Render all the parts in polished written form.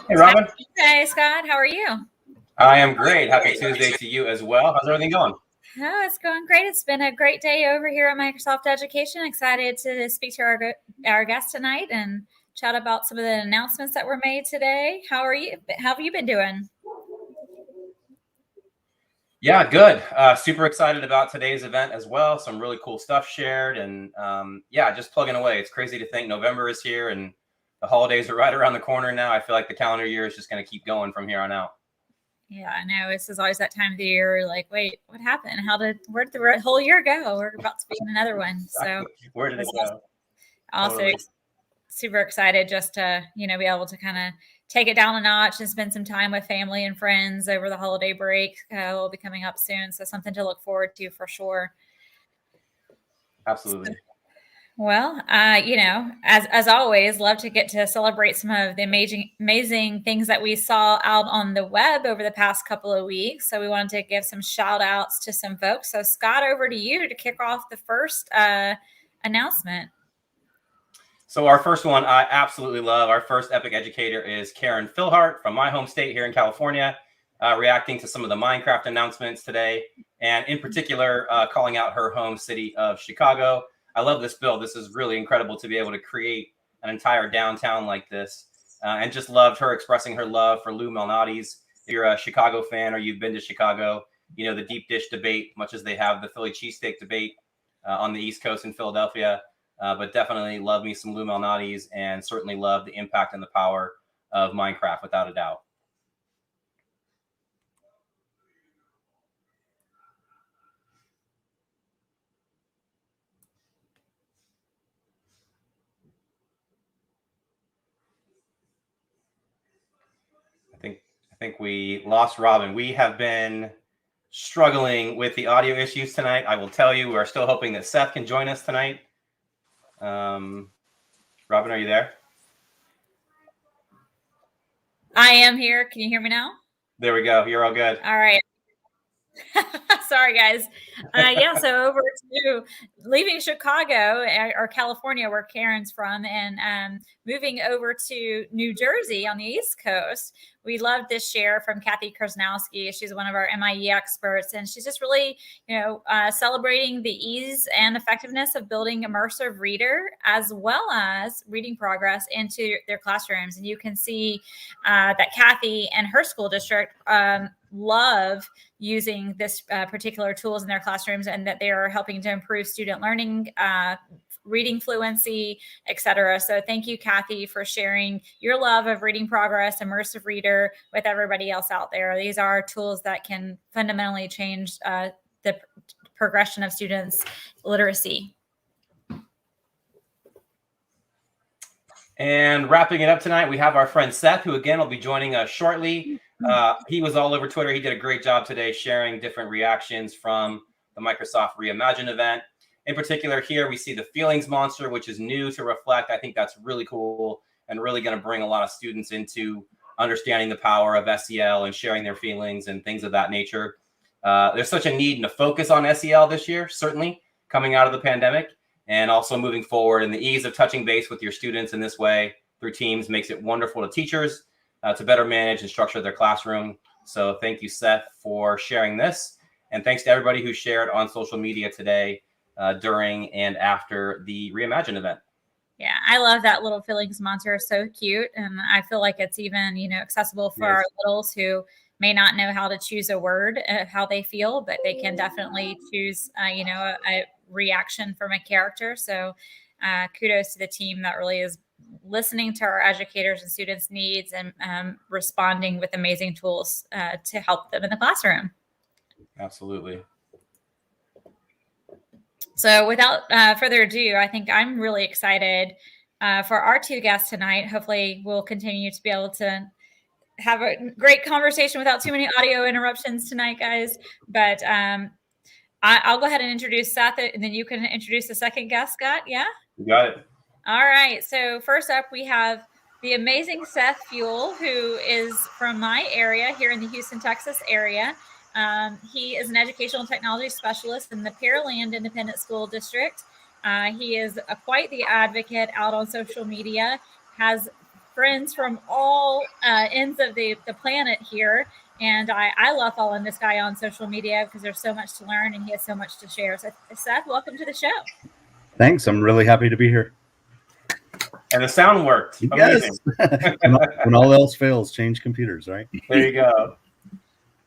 Hey, Robin. Hey, Scott. How are you? I am great. Happy Tuesday to you as well. How's everything going? Oh, it's going great. It's been a great day over here at Microsoft Education. Excited to speak to our guest tonight and chat about some of the announcements that were made today. How are you? How have you been doing? Yeah, good. Super excited about today's event as well. Some really cool stuff shared, and yeah, just plugging away. It's crazy to think November is here and the holidays are right around the corner now. I feel like the calendar year is just going to keep going from here on out. Yeah, I know. This is always that time of the year. Like, wait, what happened? Where'd the whole year go? We're about to be in another one. So, where did it go? Also, Totally. super excited just to be able to kind of take it down a notch and spend some time with family and friends over the holiday break. Will be coming up soon, so something to look forward to for sure. Absolutely. Well, as always, love to get to celebrate some of the amazing things that we saw out on the web over the past couple of weeks. So we wanted to give some shout outs to some folks. So Scott, over to you to kick off the first announcement. So our first one I absolutely love. Our first Epic Educator is Karen Philhart from my home state here in California, reacting to some of the Minecraft announcements today, and in particular, calling out her home city of Chicago. I love this build. This is really incredible to be able to create an entire downtown like this, and just loved her expressing her love for Lou Malnati's. If you're a Chicago fan or you've been to Chicago, you know the deep dish debate, much as they have the Philly cheesesteak debate on the East Coast in Philadelphia. But definitely love me some Lou Malnati's, and certainly love the impact and the power of Minecraft, without a doubt. I think we lost Robin. We have been struggling with the audio issues tonight. I will tell you, we are still hoping that Seth can join us tonight. Robin, are you there? I am here. Can you hear me now? There we go. You're all good. All right. Sorry, guys. So over to leaving Chicago or California, where Karen's from, and moving over to New Jersey on the East Coast. We love this share from Kathy Krasnowski. She's one of our MIE experts, and she's just really, celebrating the ease and effectiveness of building immersive reader as well as reading progress into their classrooms. And you can see that Kathy and her school district love using this particular tools in their classrooms, and that they are helping to improve student learning, reading fluency, etc. So thank you, Kathy, for sharing your love of reading progress, immersive reader with everybody else out there. These are tools that can fundamentally change the progression of students' literacy. And wrapping it up tonight, we have our friend Seth, who again will be joining us shortly. He was all over Twitter. He did a great job today sharing different reactions from the Microsoft Reimagine event. In particular, here we see the feelings monster, which is new to Reflect. I think that's really cool and really going to bring a lot of students into understanding the power of SEL and sharing their feelings and things of that nature. There's such a need and a focus on SEL this year, certainly coming out of the pandemic, and also moving forward. And the ease of touching base with your students in this way through Teams makes it wonderful to teachers to better manage and structure their classroom. So thank you, Seth, for sharing this. And thanks to everybody who shared on social media today during and after the Reimagine event. Yeah, I love that little feelings monster. So cute. And I feel like it's even, accessible for our littles who may not know how to choose a word, how they feel, but they can definitely choose, a reaction from a character. So kudos to the team that really is listening to our educators and students' needs and responding with amazing tools to help them in the classroom. Absolutely. So without further ado, I think I'm really excited for our two guests tonight. Hopefully we'll continue to be able to have a great conversation without too many audio interruptions tonight, guys. But I'll go ahead and introduce Seth, and then you can introduce the second guest, Scott. Yeah? You got it. All right. So first up, we have the amazing Seth Fuel, who is from my area here in the Houston, Texas area. He is an educational technology specialist in the Pearland Independent School District. He is quite the advocate out on social media, has friends from all ends of the planet here. And I love following this guy on social media because there's so much to learn and he has so much to share. So, Seth, welcome to the show. Thanks. I'm really happy to be here. And the sound worked. Amazing. Yes. When all else fails, change computers, right? There you go.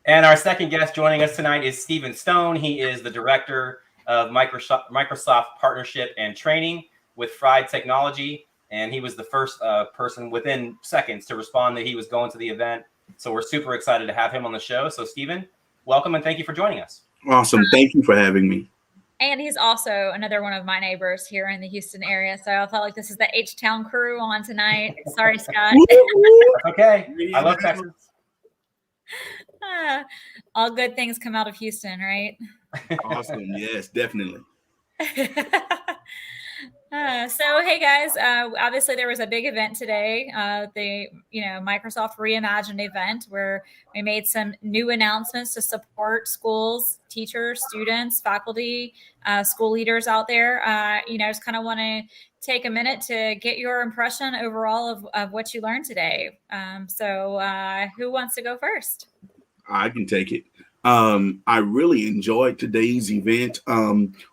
And our second guest joining us tonight is Stephen Stone. He is the director of Microsoft Partnership and Training with Fried Technology. And he was the first person within seconds to respond that he was going to the event. So we're super excited to have him on the show. So Stephen, welcome and thank you for joining us. Awesome. Thank you for having me. And he's also another one of my neighbors here in the Houston area. So I felt like this is the H-Town crew on tonight. Sorry, Scott. Okay. I love Texas. All good things come out of Houston, right? Awesome. Yes, definitely. So, hey guys, obviously there was a big event today, the Microsoft Reimagined event where we made some new announcements to support schools, teachers, students, faculty, school leaders out there. Just kind of want to take a minute to get your impression overall of what you learned today. So who wants to go first? I can take it. I really enjoyed today's event.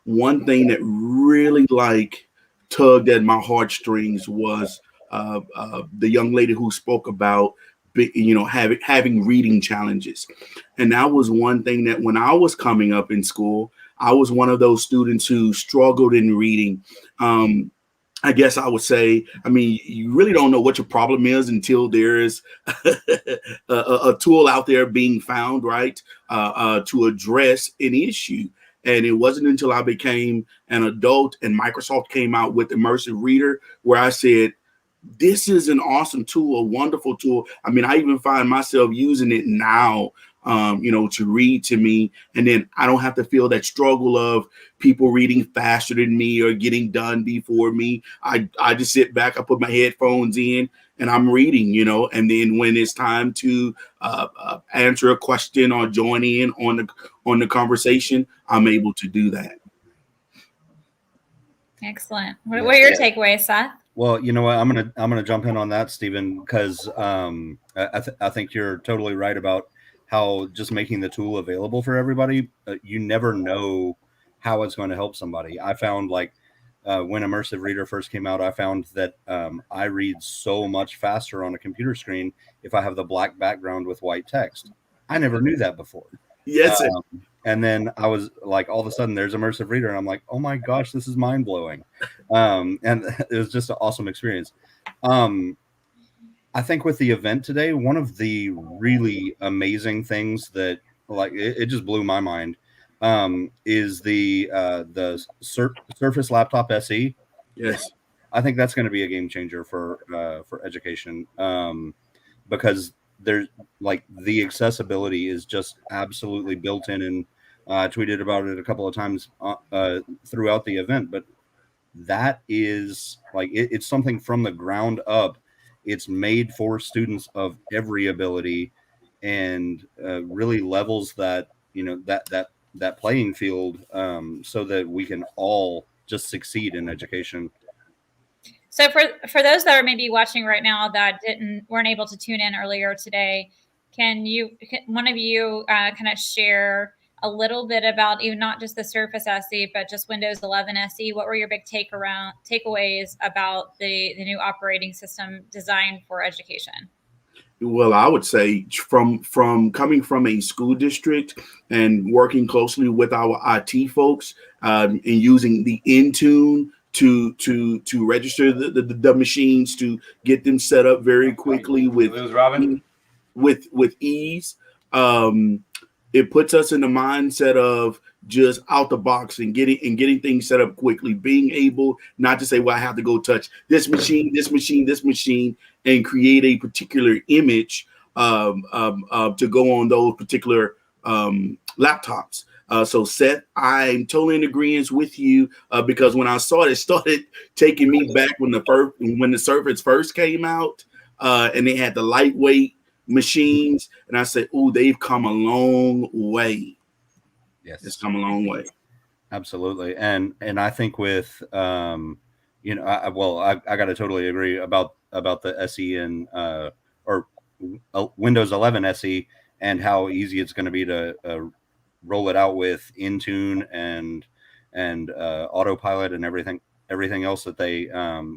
One thing that really tugged at my heartstrings was the young lady who spoke about having reading challenges. And that was one thing that when I was coming up in school, I was one of those students who struggled in reading. I guess I would say, you really don't know what your problem is until there is a tool out there being found, right, to address an issue. And it wasn't until I became an adult and Microsoft came out with Immersive Reader where I said, this is an awesome tool, a wonderful tool. I even find myself using it now, to read to me. And then I don't have to feel that struggle of people reading faster than me or getting done before me. I just sit back, I put my headphones in and I'm reading, and then when it's time to answer a question or join in on the conversation, I'm able to do that. Excellent. What are your takeaways, Seth? Well, you know what, I'm gonna jump in on that, Stephen, because I think you're totally right about how just making the tool available for everybody, you never know how it's going to help somebody. I found when Immersive Reader first came out, I found that I read so much faster on a computer screen if I have the black background with white text. I never knew that before. Yes. And then I was all of a sudden there's Immersive Reader and I'm like, oh my gosh, this is mind blowing. And it was just an awesome experience. I think with the event today, one of the really amazing things that it just blew my mind is the Surface Laptop SE. Yes. I think that's going to be a game changer for education because there's the accessibility is just absolutely built in, and I tweeted about it a couple of times throughout the event, but that is it's something from the ground up. It's made for students of every ability and really levels that playing field so that we can all just succeed in education. So for those that are maybe watching right now that weren't able to tune in earlier today, can one of you kind of share a little bit about even not just the Surface SE, but just Windows 11 SE? What were your big takeaways about the new operating system designed for education? Well, I would say from coming from a school district and working closely with our IT folks and using the Intune to register the machines, to get them set up very quickly with ease. It puts us in the mindset of just out the box and getting things set up quickly, being able not to say, well, I have to go touch this machine, and create a particular image to go on those particular laptops. So Seth, I'm totally in agreement with you because when I saw it started taking me back when the Surface first came out and they had the lightweight machines, and I said, "Oh, they've come a long way." Yes, it's come a long way. Absolutely, and I think with I got to totally agree about about the SE and or Windows 11 SE and how easy it's going to be to roll it out with Intune and autopilot and everything else that they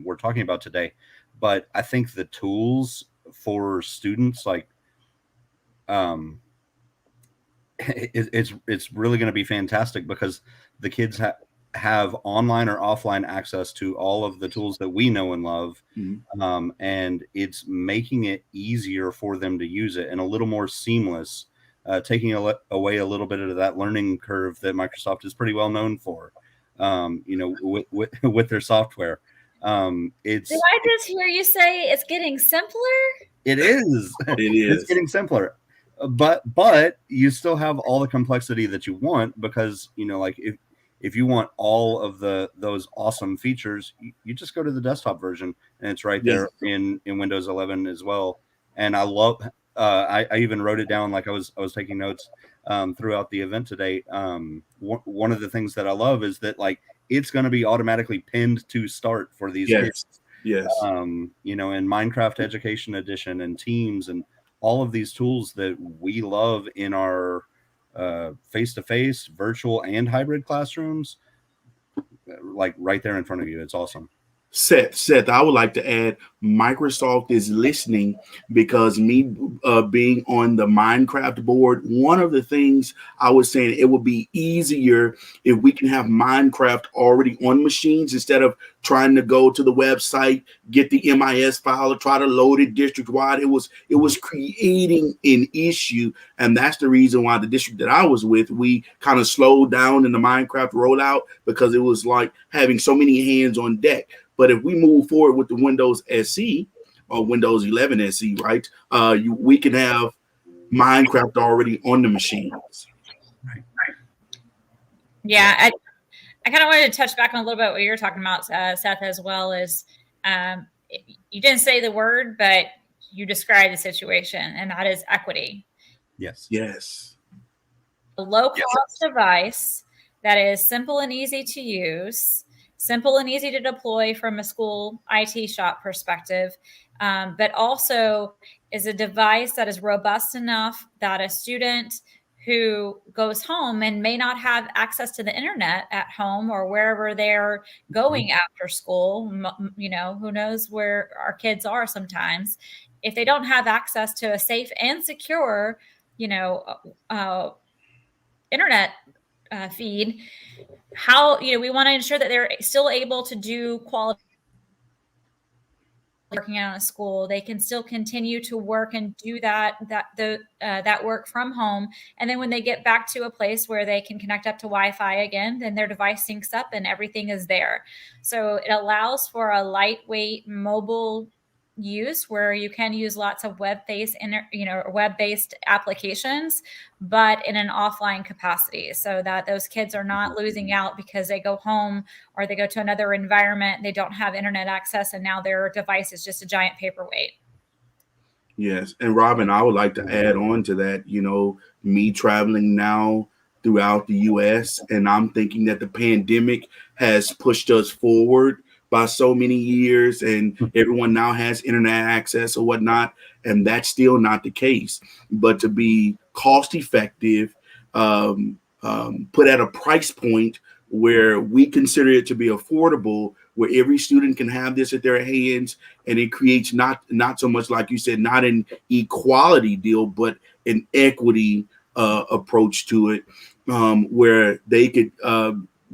were talking about today. But I think the tools for students, like it's really going to be fantastic, because the kids have online or offline access to all of the tools that we know and love. Mm-hmm. And it's making it easier for them to use it and a little more seamless, taking away a little bit of that learning curve that Microsoft is pretty well known for, with their software. Did I just hear you say it's getting simpler? It is. It's getting simpler. But you still have all the complexity that you want, because like if you want all of those awesome features, you just go to the desktop version, and it's right there in Windows 11 as well. And I love I even wrote it down, like I was taking notes throughout the event today. One of the things that I love is that, like, it's going to be automatically pinned to start for these kids. Yes. In Minecraft Education Edition and Teams and all of these tools that we love in our face-to-face, virtual, and hybrid classrooms, like right there in front of you. It's awesome. Seth, I would like to add, Microsoft is listening, because me being on the Minecraft board, one of the things I was saying, it would be easier if we can have Minecraft already on machines, instead of trying to go to the website, get the MIS file, or try to load it district-wide. It was creating an issue, and that's the reason why the district that I was with, we kind of slowed down in the Minecraft rollout, because it was like having so many hands on deck. But if we move forward with the Windows SE or Windows 11 SE, right, we can have Minecraft already on the machines. Yeah, I kind of wanted to touch back on a little bit what you were talking about, Seth, as well as you didn't say the word, but you described the situation, and that is equity. Yes. A low-cost device that is simple and easy to use, simple and easy to deploy from a school IT shop perspective, but also is a device that is robust enough that a student who goes home and may not have access to the internet at home or wherever they're going after school, who knows where our kids are sometimes, if they don't have access to a safe and secure, internet feed, how we want to ensure that they're still able to do quality working out of school. They can still continue to work and do that work from home. And then when they get back to a place where they can connect up to Wi-Fi again, then their device syncs up and everything is there. So it allows for a lightweight mobile use where you can use lots of web-based applications, but in an offline capacity, so that those kids are not losing out because they go home or they go to another environment, they don't have internet access, and now their device is just a giant paperweight. Yes. And Robin, I would like to add on to that, me traveling now throughout the US, and I'm thinking that the pandemic has pushed us forward by so many years, and everyone now has internet access or whatnot, and that's still not the case. But to be cost effective, put at a price point where we consider it to be affordable, where every student can have this at their hands, and it creates not so much, like you said, not an equality deal, but an equity approach to it, where they could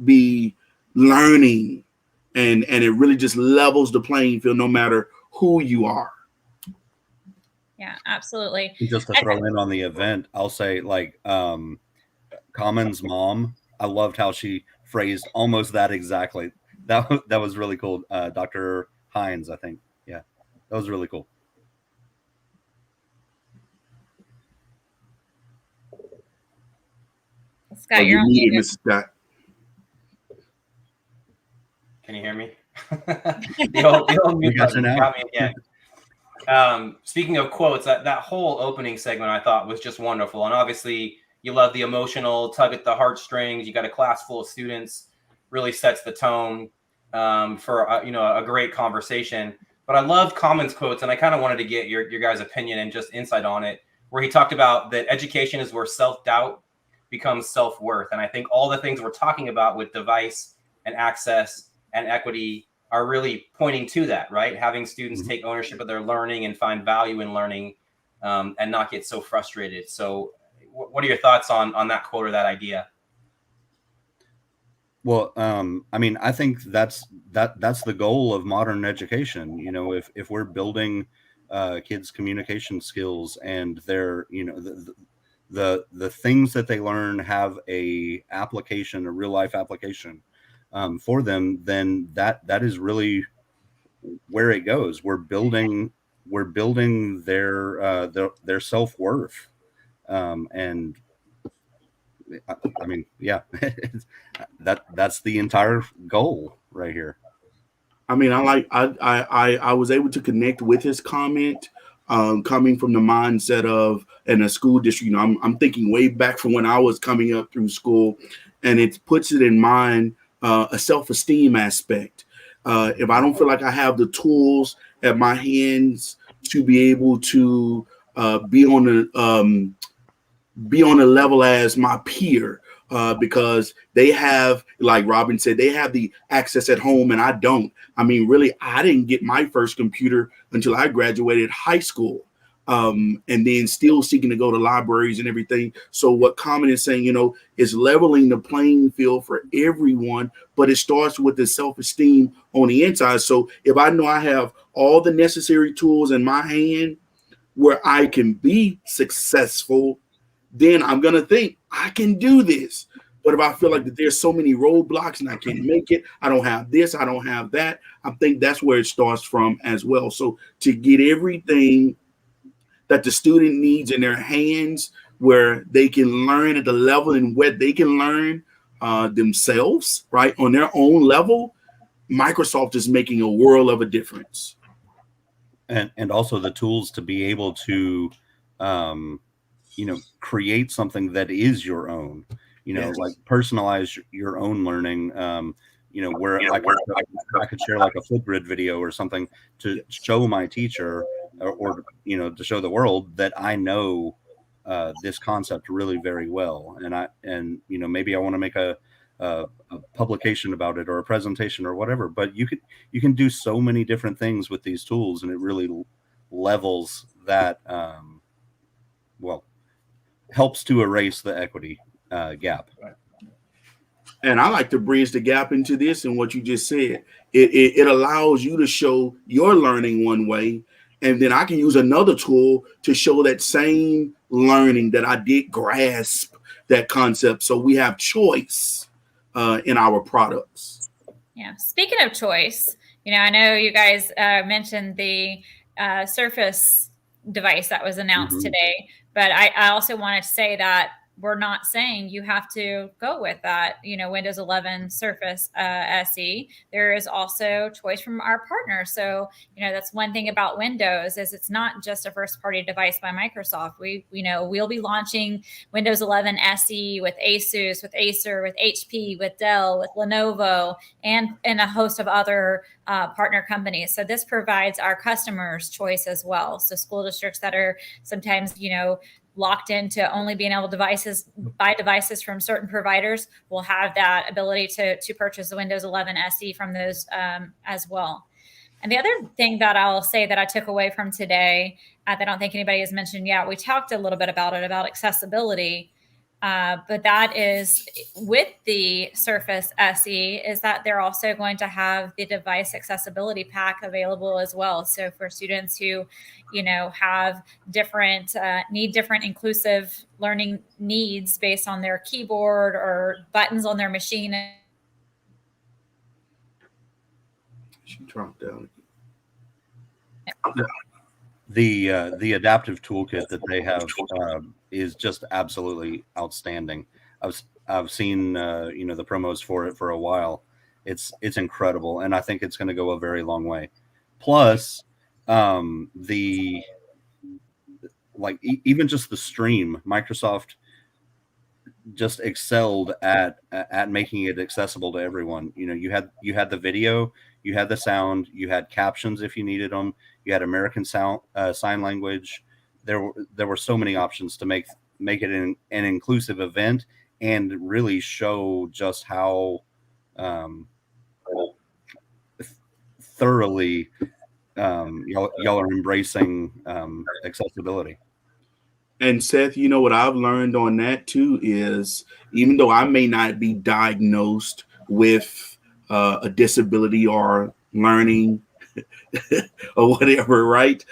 be learning, and it really just levels the playing field no matter who you are. Yeah, absolutely. Just to throw in on the event, I'll say, like, Common's mom, I loved how she phrased almost that exactly. That was really cool. Dr. Hines, I think. Yeah, that was really cool. Scott, you're on mute. Mr. Scott. Can you hear me? the old mute button got me again. Speaking of quotes, that whole opening segment I thought was just wonderful. And obviously, you love the emotional tug at the heartstrings. You got a class full of students, really sets the tone for a great conversation. But I loved Common's quotes, and I kind of wanted to get your guys' opinion and just insight on it, where he talked about that education is where self-doubt becomes self-worth. And I think all the things we're talking about with device and access and equity are really pointing to that, right? Having students take ownership of their learning and find value in learning, and not get so frustrated. So what are your thoughts on that quote or that idea? Well, I mean, I think that's the goal of modern education. You know, if we're building kids' communication skills and their, you know, the things that they learn have a application, a real life application for them, then that is really where it goes. We're building their self-worth, and I mean, yeah, that's the entire goal right here. I mean, I was able to connect with his comment, coming from the mindset of in a school district. You know, I'm thinking way back from when I was coming up through school, and it puts it in mind a self-esteem aspect. If I don't feel like I have the tools at my hands to be able to be on the level as my peer, because they have, like Robin said, they have the access at home and I don't. I mean, really, I didn't get my first computer until I graduated high school, and then still seeking to go to libraries and everything. So what Common is saying, you know, is leveling the playing field for everyone, but it starts with the self-esteem on the inside. So if I know I have all the necessary tools in my hand where I can be successful, then I'm going to think I can do this. But if I feel like that there's so many roadblocks and I can't make it, I don't have this, I don't have that, I think that's where it starts from as well. So to get everything that the student needs in their hands where they can learn at the level and where they can learn themselves, right, on their own level, Microsoft is making a world of a difference. And also the tools to be able to you know, create something that is your own, you know, like personalize your own learning, you know, where I could share like a Flipgrid video or something to show my teacher or, you know, to show the world that I know this concept really very well. And, you know, maybe I want to make a publication about it or a presentation or whatever, but you can do so many different things with these tools, and it really levels that, well, helps to erase the equity gap. And I like to bridge the gap into this and what you just said. It allows you to show your learning one way, and then I can use another tool to show that same learning that I did grasp that concept. So we have choice in our products. Yeah. Speaking of choice, you know, I know you guys mentioned the Surface device that was announced today, but I also wanted to say that we're not saying you have to go with that, you know, Windows 11 Surface SE. There is also choice from our partners. So, you know, that's one thing about Windows is it's not just a first party device by Microsoft. We'll be launching Windows 11 SE with Asus, with Acer, with HP, with Dell, with Lenovo, and a host of other partner companies. So this provides our customers choice as well. So school districts that are sometimes, you know, locked into only being able to buy devices from certain providers will have that ability to purchase the Windows 11 SE from those as well. And the other thing that I'll say that I took away from today that I don't think anybody has mentioned yet, we talked a little bit about accessibility, but that is with the Surface SE is that they're also going to have the device accessibility pack available as well. So for students who, you know, have different inclusive learning needs based on their keyboard or buttons on their machine. She dropped down. The adaptive toolkit that they have is just absolutely outstanding. I've seen you know, the promos for it for a while. It's incredible, and I think it's going to go a very long way. Plus, even just the stream, Microsoft just excelled at making it accessible to everyone. You know, you had the video, you had the sound, you had captions if you needed them, you had American sign language. There were so many options to make it an inclusive event and really show just how thoroughly y'all are embracing accessibility. And Seth, you know what I've learned on that too is, even though I may not be diagnosed with a disability or learning or whatever, right?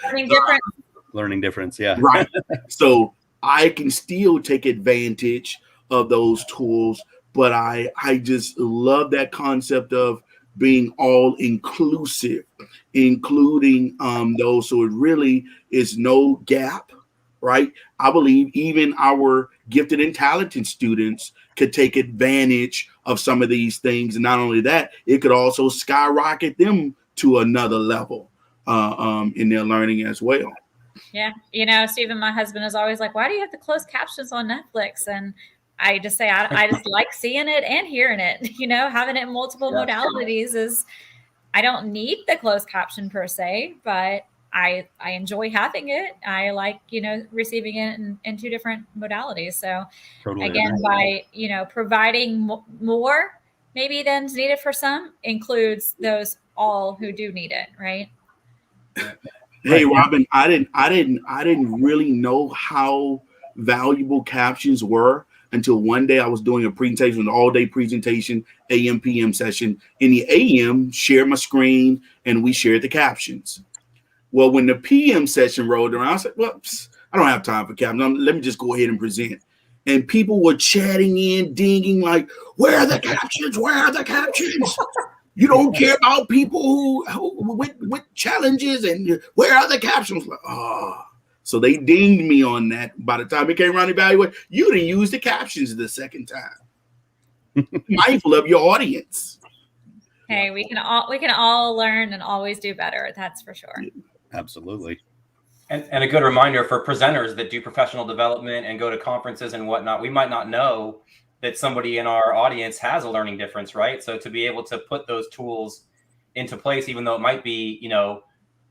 Learning difference, yeah. Right. So I can still take advantage of those tools, but I just love that concept of being all inclusive, including those. So it really is no gap, right? I believe even our gifted and talented students could take advantage of some of these things. And not only that, it could also skyrocket them to another level in their learning as well. Yeah. You know, Stephen, my husband is always like, why do you have the closed captions on Netflix? And I just say, I just like seeing it and hearing it, you know, having it in multiple modalities is, I don't need the closed caption per se, but I enjoy having it. I like, you know, receiving it in two different modalities. So Totally again, agree. by, you know, providing more maybe than's needed for some includes those all who do need it. Right. Hey, Robin, I didn't really know how valuable captions were until one day I was doing a presentation, an all-day presentation, AM, PM session. In the AM, shared my screen, and we shared the captions. Well, when the PM session rolled around, I said, well, I don't have time for captions. Let me just go ahead and present. And people were chatting in, dinging, like, where are the captions? Where are the captions? You don't care about people who with challenges, and where are the captions? Like, oh. So they dinged me on that. By the time it came around to evaluate, you didn't use the captions the second time. Mindful of your audience. Hey, we can all learn and always do better. That's for sure. Absolutely. And a good reminder for presenters that do professional development and go to conferences and whatnot, we might not know that somebody in our audience has a learning difference, right? So to be able to put those tools into place, even though it might be, you know,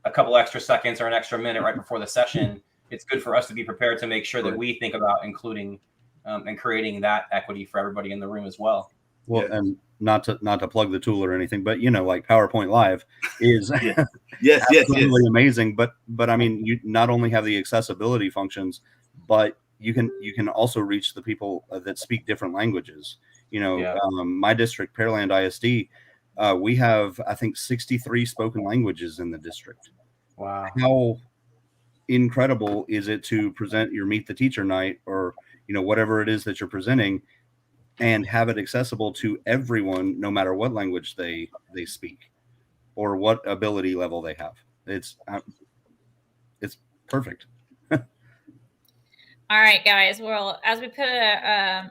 a couple extra seconds or an extra minute right before the session, it's good for us to be prepared to make sure that we think about including and creating that equity for everybody in the room as well. Well, and not to plug the tool or anything, but you know, like PowerPoint Live is yes, absolutely amazing. But I mean, you not only have the accessibility functions, but you can also reach the people that speak different languages. You know, my district, Pearland ISD, we have, I think, 63 spoken languages in the district. Wow. How incredible is it to present your Meet the Teacher night, or, you know, whatever it is that you're presenting, and have it accessible to everyone, no matter what language they speak or what ability level they have. It's perfect. All right, guys. Well, as we put a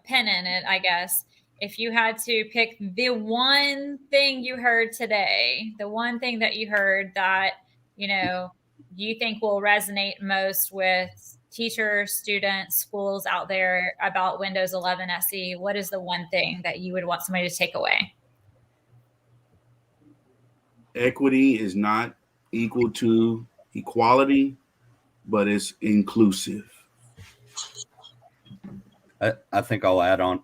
pin in it, I guess, if you had to pick the one thing you heard today, the one thing that you heard that, you know, you think will resonate most with teachers, students, schools out there about Windows 11 SE, what is the one thing that you would want somebody to take away? Equity is not equal to equality, but it's inclusive. I think I'll add on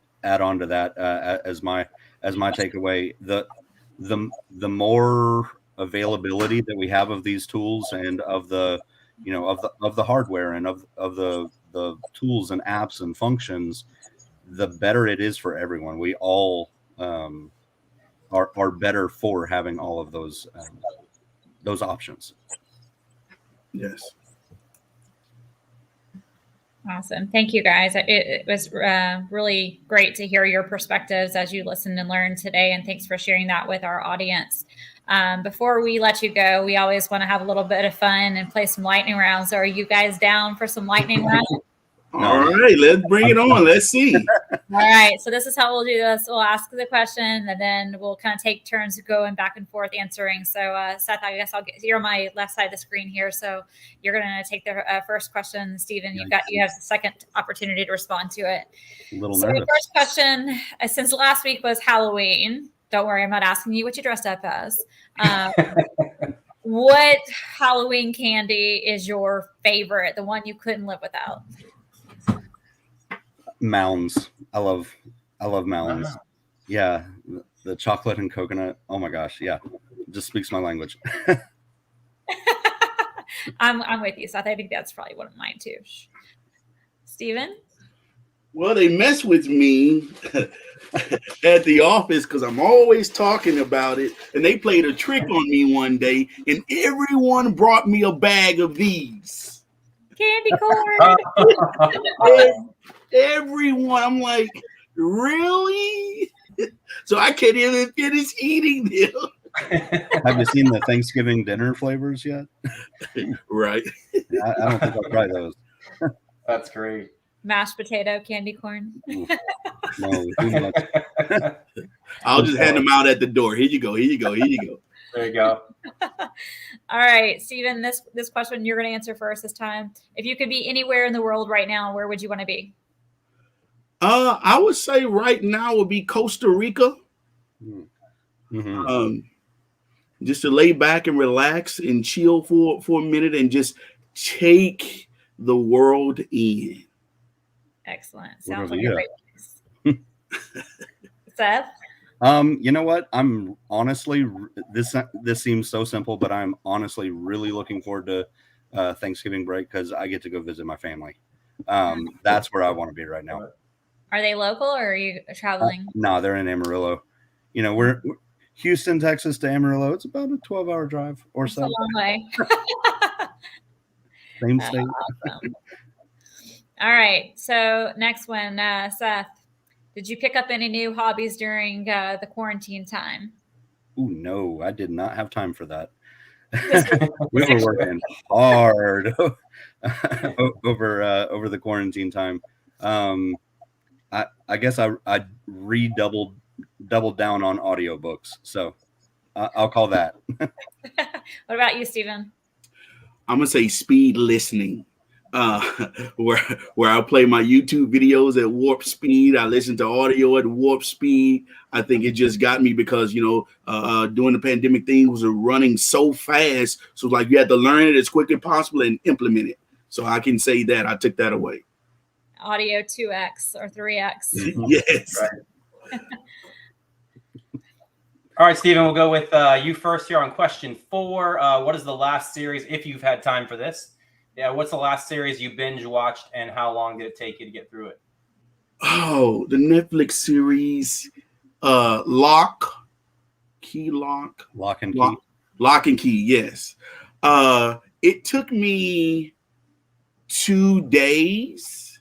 to that as my takeaway. The more availability that we have of these tools and of the, you know, of the hardware and of the tools and apps and functions, the better it is for everyone. We all are better for having all of those options. Yes. Awesome. Thank you, guys. It was really great to hear your perspectives as you listened and learned today. And thanks for sharing that with our audience. Before we let you go, we always want to have a little bit of fun and play some lightning rounds. So are you guys down for some lightning rounds? All right, let's bring it on. Let's see. All right. So this is how we'll do this. We'll ask the question, and then we'll kind of take turns going back and forth answering. So Seth, I guess you're on my left side of the screen here. So you're going to take the first question. Stephen, you have the second opportunity to respond to it. A little so nervous. the first question, since last week was Halloween, don't worry, I'm not asking you what you dressed up as. What Halloween candy is your favorite? The one you couldn't live without? Mounds. I love mounds. Wow. Yeah, the chocolate and coconut. Oh my gosh, yeah, it just speaks my language. I'm with you, Seth. I think that's probably one of mine too. Steven? Well, they mess with me at the office because I'm always talking about it. And they played a trick on me one day, and everyone brought me a bag of these. Candy corn. Everyone. I'm like, really? So I can't even finish eating them. Have you seen the Thanksgiving dinner flavors yet? Right. I don't think I'll try those. That's great. Mashed potato, candy corn. No, too much. I'll just hand them out at the door. Here you go. Here you go. Here you go. There you go. All right, Steven, this question you're going to answer first this time. If you could be anywhere in the world right now, where would you want to be? I would say right now would be Costa Rica. Mm-hmm. Just to lay back and relax and chill for a minute and just take the world in. Excellent. Sounds Whatever, like a great place. Seth? You know what? I'm honestly, this seems so simple, but I'm honestly really looking forward to Thanksgiving break because I get to go visit my family. That's where I want to be right now. Are they local or are you traveling? No, they're in Amarillo. You know, we're Houston, Texas to Amarillo. It's about a 12-hour drive or so. It's a long way. Same state. Awesome. All right. So next one, Seth, did you pick up any new hobbies during the quarantine time? Oh, no, I did not have time for that. We were working hard over the quarantine time. I guess I doubled down on audiobooks. So I'll call that. What about you, Steven? I'm gonna say speed listening. Where I play my YouTube videos at warp speed. I listen to audio at warp speed. I think it just got me because, during the pandemic, things were running so fast. So like you had to learn it as quickly as possible and implement it. So I can say that I took that away. Audio 2x or 3x. Yes. Right. All right, Steven, we'll go with you first here on question 4. What is the last series, if you've had time for this? Yeah, what's the last series you binge watched and how long did it take you to get through it? Oh, the Netflix series Lock and Key, yes. It took me 2 days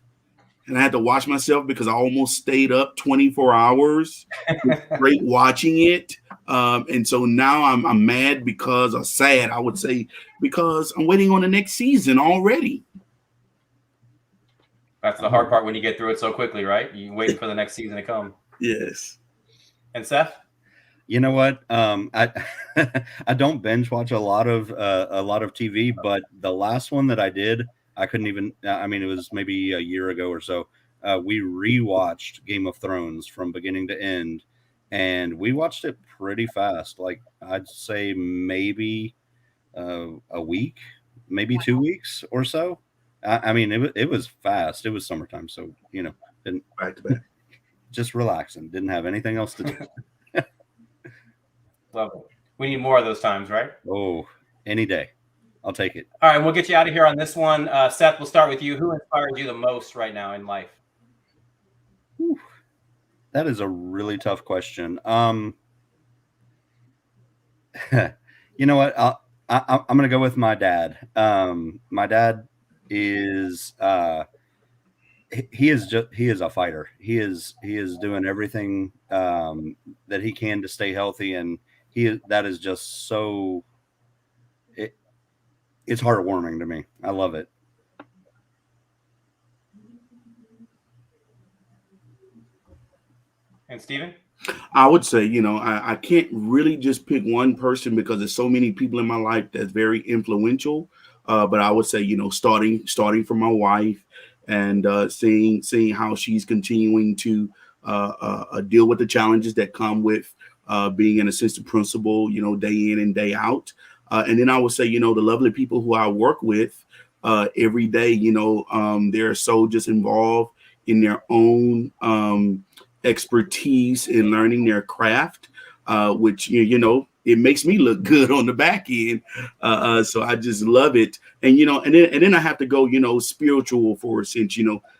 and I had to watch myself because I almost stayed up 24 hours straight watching it. And so now I'm mad because, or sad, I would say, because I'm waiting on the next season already. That's the hard part when you get through it so quickly, right? You waiting for the next season to come. Yes. And Seth? You know what? I I don't binge watch a lot of TV, but the last one that I did, I couldn't even. I mean, it was maybe a year ago or so. We rewatched Game of Thrones from beginning to end, and we watched it pretty fast. Like I'd say maybe a week, maybe 2 weeks or so. I mean, it was fast. It was summertime, so didn't Back to back. just relaxing. Didn't have anything else to do. Lovely. We need more of those times, right? Oh, any day. I'll take it. All right, we'll get you out of here on this one. Seth, we'll start with you. Who inspires you the most right now in life? Whew. That is a really tough question. You know what? I'm going to go with my dad. My dad is he is a fighter. He is doing everything that he can to stay healthy, and that is just so. It's heartwarming to me. I love it. And Steven? I would say, I can't really just pick one person because there's so many people in my life that's very influential. But I would say, starting from my wife and seeing how she's continuing to deal with the challenges that come with being an assistant principal, day in and day out. And then I would say, the lovely people who I work with every day, they're so just involved in their own expertise in learning their craft, which, it makes me look good on the back end. So I just love it. And, and then I have to go, spiritual for a sense,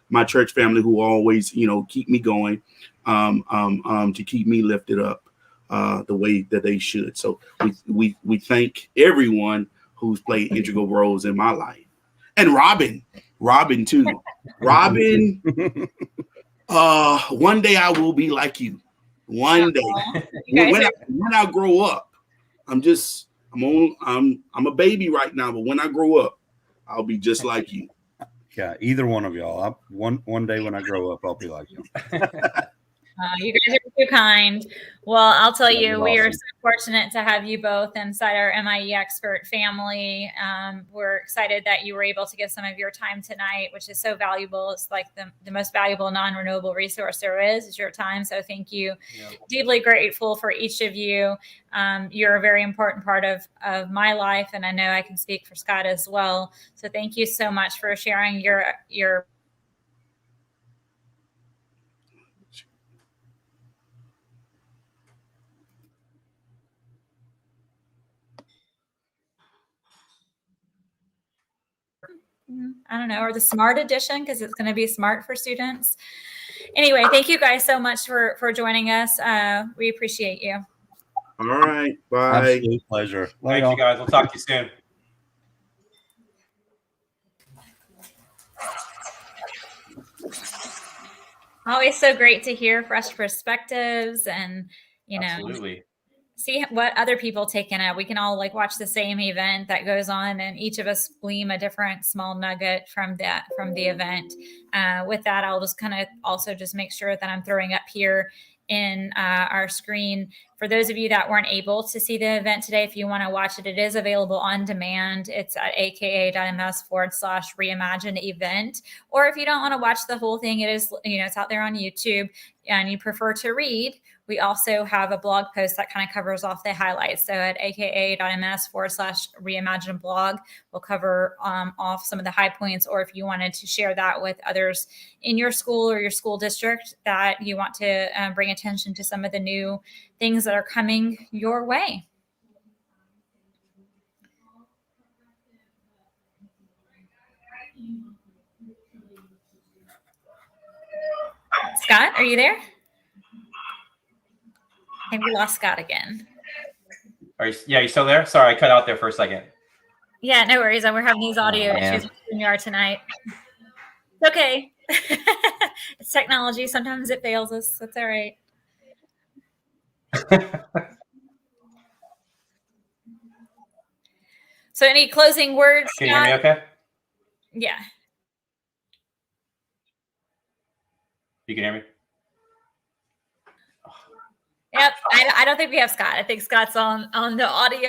my church family who always, keep me going, to keep me lifted up the way that they should. So we thank everyone who's played integral roles in my life. And Robin too. Robin, one day I will be like you. One day. When I grow up, I'm a baby right now, but when I grow up, I'll be just like you. Yeah, either one of y'all. One day when I grow up, I'll be like you. You guys are too kind. Well, I'll tell you, we are so fortunate to have you both inside our MIE expert family. We're excited that you were able to give some of your time tonight, which is so valuable. It's like the most valuable non-renewable resource there is your time. So thank you. Yeah. Deeply grateful for each of you. You're a very important part of my life, and I know I can speak for Scott as well. So thank you so much for sharing your I don't know, or the smart edition, because it's going to be smart for students. Anyway, thank you guys so much for joining us. We appreciate you. All right. Bye. Absolute pleasure. Thank you guys. We'll talk to you soon. Always so great to hear fresh perspectives and, Absolutely. See what other people take in it. We can all watch the same event that goes on, and each of us glean a different small nugget from the event. With that, I'll just kind of also just make sure that I'm throwing up here in our screen. For those of you that weren't able to see the event today, if you want to watch it, it is available on demand. It's at aka.ms/reimagine event. Or if you don't want to watch the whole thing, it is, it's out there on YouTube and you prefer to read, we also have a blog post that kind of covers off the highlights. So at aka.ms/reimagine blog, we'll cover off some of the high points, or if you wanted to share that with others in your school or your school district that you want to bring attention to some of the new things that are coming your way. Scott, are you there? I think we lost Scott again. You still there? Sorry, I cut out there for a second. Yeah, no worries. We're having these audio issues with StreamYard tonight. It's okay. It's technology. Sometimes it fails us. That's all right. So any closing words? Can you hear me okay? Yeah. You can hear me? Yep. I don't think we have Scott. I think Scott's on the audio.